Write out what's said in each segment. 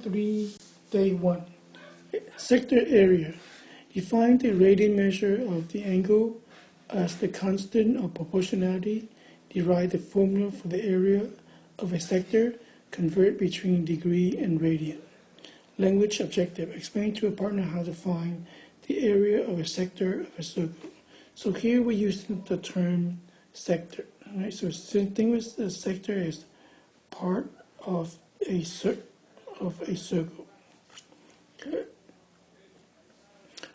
3, Day 1. Sector area. Define the radian measure of the angle as the constant of proportionality. Derive the formula for the area of a sector. Convert between degree and radian. Language objective. Explain to a partner how to find the area of a sector of a circle. So here we're using the term sector. Right? So distinguish the sector is part of a circle. Okay.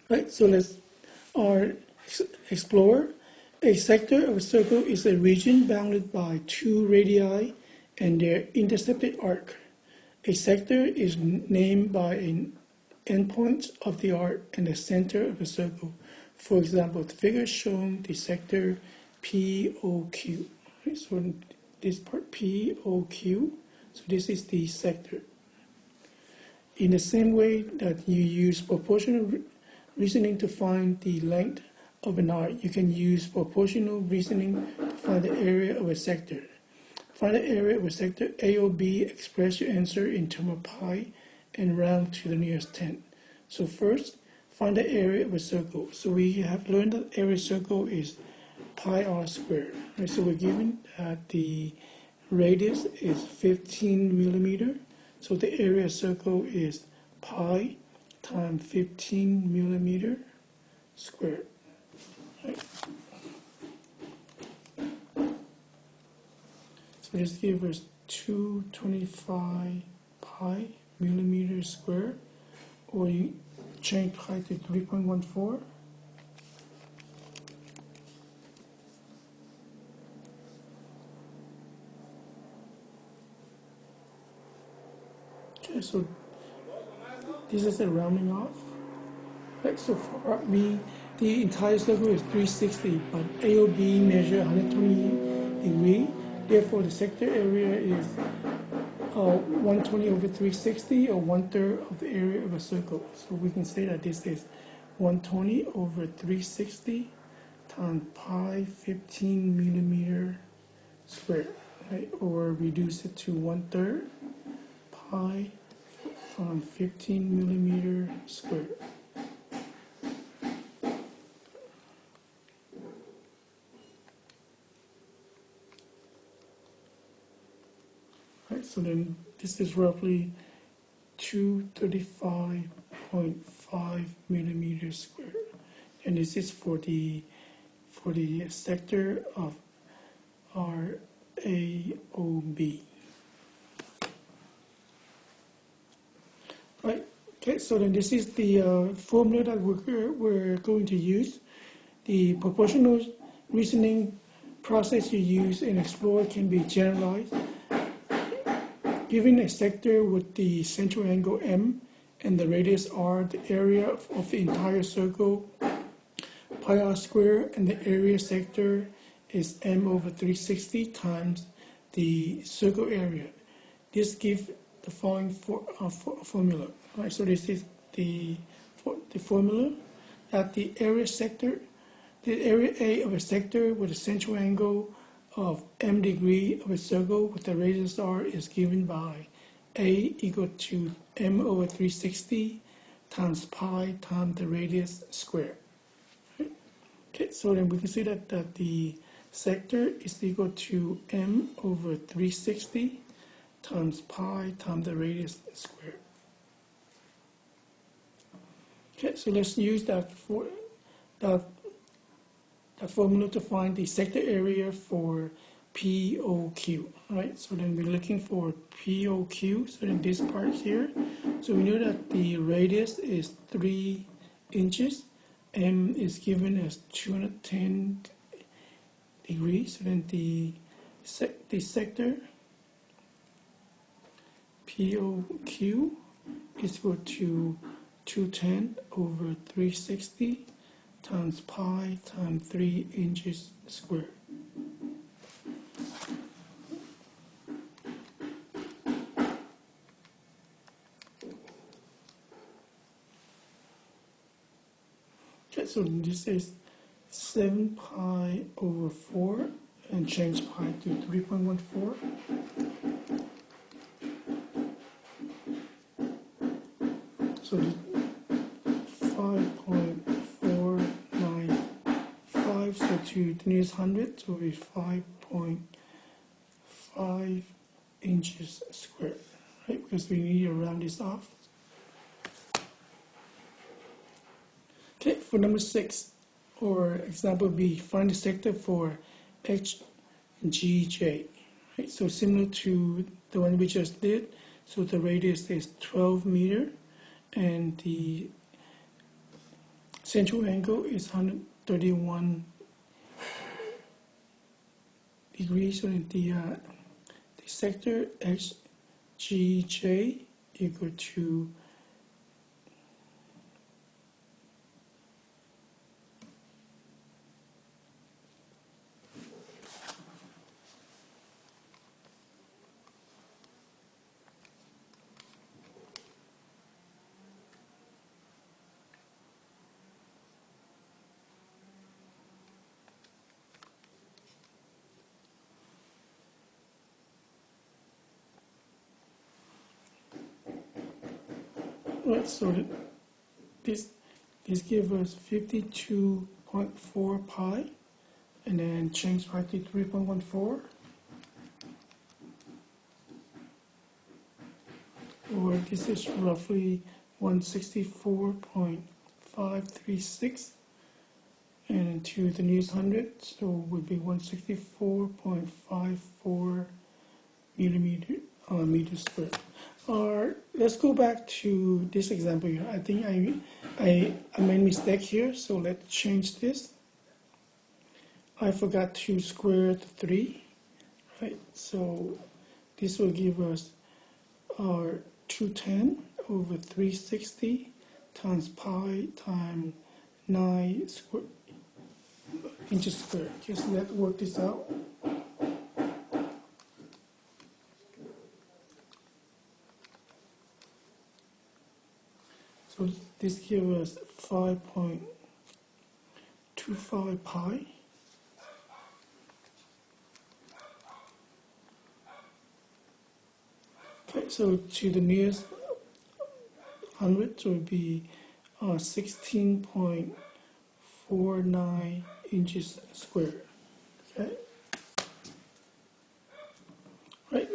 Right. So let's explore. A sector of a circle is a region bounded by two radii and their intercepted arc. A sector is named by an endpoint of the arc and the center of a circle. For example, the figure shown the sector POQ. Right, so this part POQ, so this is the sector. In the same way that you use proportional reasoning to find the length of an arc, you can use proportional reasoning to find the area of a sector. Find the area of a sector A or B, express your answer in terms of pi, and round to the nearest 10. So first, find the area of a circle. So we have learned that area of a circle is pi r squared. Right, so we're given that the radius is 15 millimeter. So the area of a circle is pi times 15 millimeter squared. Right. So this gives us 225 pi millimeter squared, or you change pi to 3.14. Okay, so this is a rounding off. Right, so for B, the entire circle is 360, but AOB measure 120 degrees. Therefore, the sector area is 120 over 360, or 1/3 of the area of a circle. So we can say that this is 120 over 360 times pi 15 millimeter squared, right? Or reduce it to 1/3 pi 15 millimeter squared. Right, so then this is roughly 235.5 millimeters squared, and this is for the sector of RAOB. Right. Okay. So then this is the formula that we're going to use. The proportional reasoning process you use in Explorer can be generalized. Given a sector with the central angle M and the radius R, the area of the entire circle, pi r squared, and the area sector is M over 360 times the circle area. This gives the following formula. Right, so this is the formula that the area A of a sector with a central angle of M degree of a circle with the radius R is given by A equal to M over 360 times pi times the radius squared. Right? Okay, so then we can see that the sector is equal to M over 360 times pi times the radius squared. Okay, so let's use that formula to find the sector area for POQ. Right, so then we're looking for POQ. So in this part here, so we know that the radius is 3 inches. M is given as 210 degrees. So then the sector POQ is equal to 210 over 360 times pi times 3 inches squared. Okay, so this is 7 pi over 4 and change pi to 3.14. So 5.495, so to the nearest 100, so it's 5.5 inches squared, right? Because we need to round this off. Okay, for number 6, or example B, find the sector for HGJ. Right, so similar to the one we just did, so the radius is 12 meter, and the central angle is 131 degrees. So the sector HGJ equal to right, so this gives us 52.4 pi, and then change pi to 3.14, or this is roughly 164.536, and to the nearest 100, so would be 164.54 meter squared. Let's go back to this example here. I think I made a mistake here, so let's change this. I forgot to square the 3, right? So this will give us our 210 over 360 times pi times 9 inches squared. Just let's work this out. So this gives us 5.25 pi. Okay, so to the nearest 100, so it would be 16.49 inches squared. Okay. Right.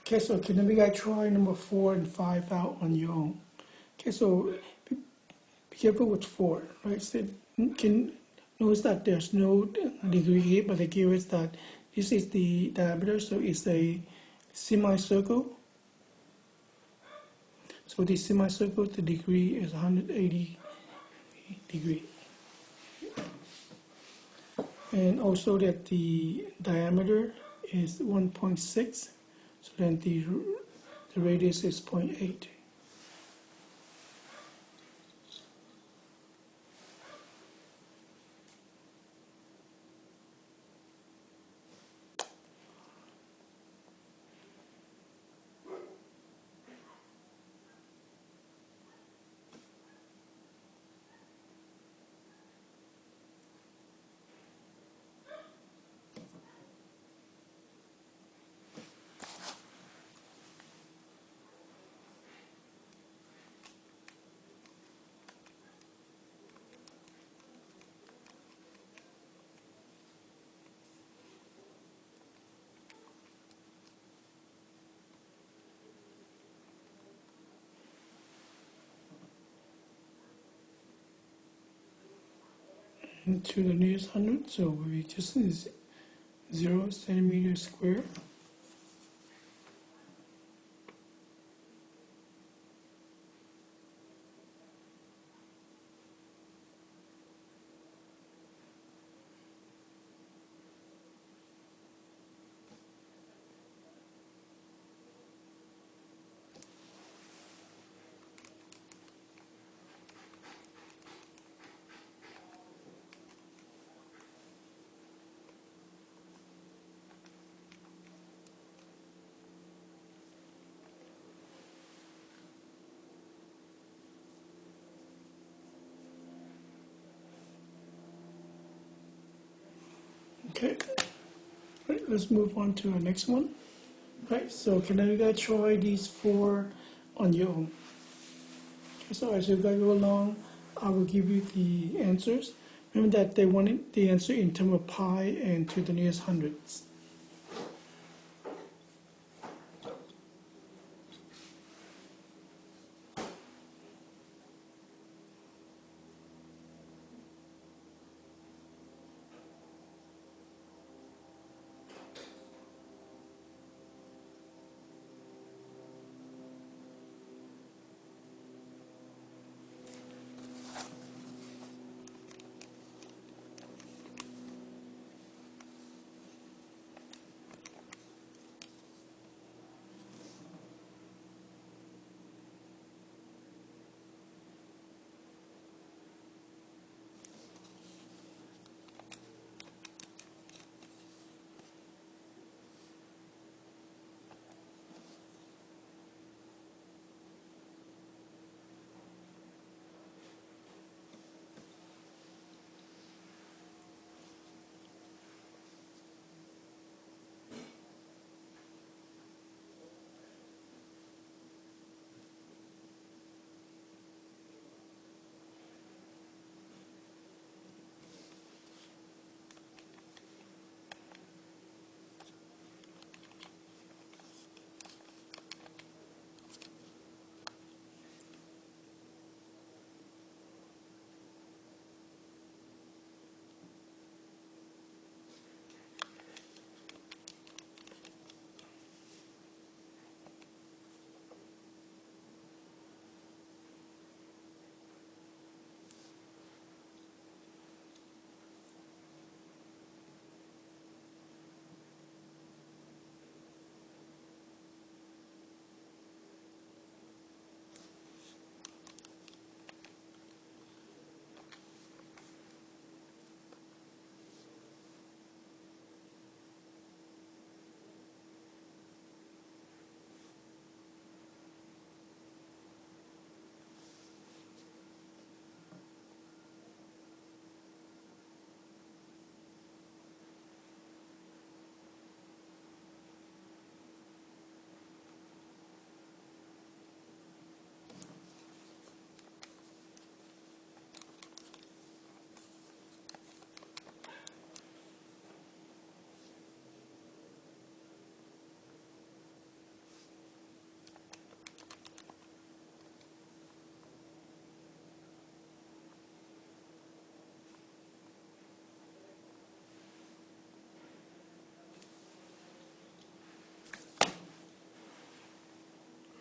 Okay. So can we guys try number 4 and 5 out on your own? Okay. So be careful with 4. Right. So can notice that there's no degree here, but they give us that this is the diameter, so it's a semicircle. So the semicircle, the degree is 180 degree. And also that the diameter is 1.6, so then the radius is 0.8. And to the nearest 100, so we just is 0 centimeter square. Okay, right, let's move on to our next one. Right, so can you guys try these 4 on your own? So as you guys go along, I will give you the answers. Remember that they wanted the answer in terms of pi and to the nearest hundredths.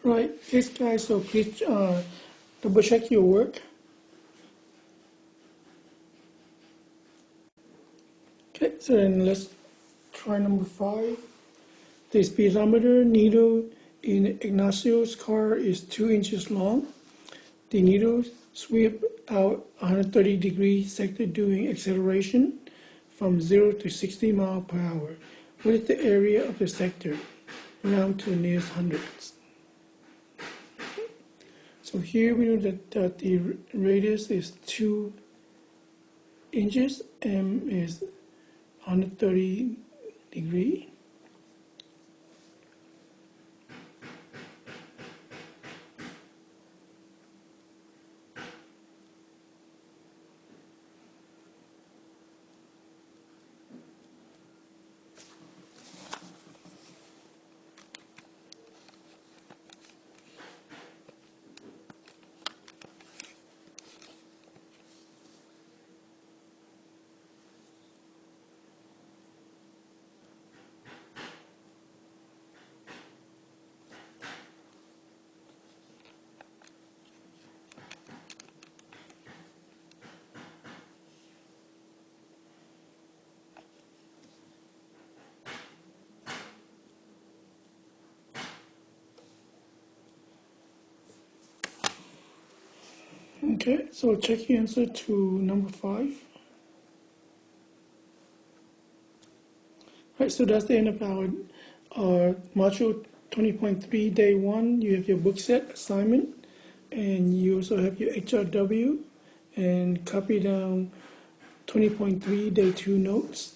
Right, yes guys, so please double check your work. Okay, so then let's try number 5. The speedometer needle in Ignacio's car is 2 inches long. The needle sweep out 130-degree sector during acceleration from 0 to 60 miles per hour. What is the area of the sector? Round to the nearest hundredths. So here we know that the radius is 2 inches, m is 130 degree. Okay, so check your answer to number 5. Right, so that's the end of our module 20.3 day 1. You have your book set assignment, and you also have your HRW, and copy down 20.3 day 2 notes.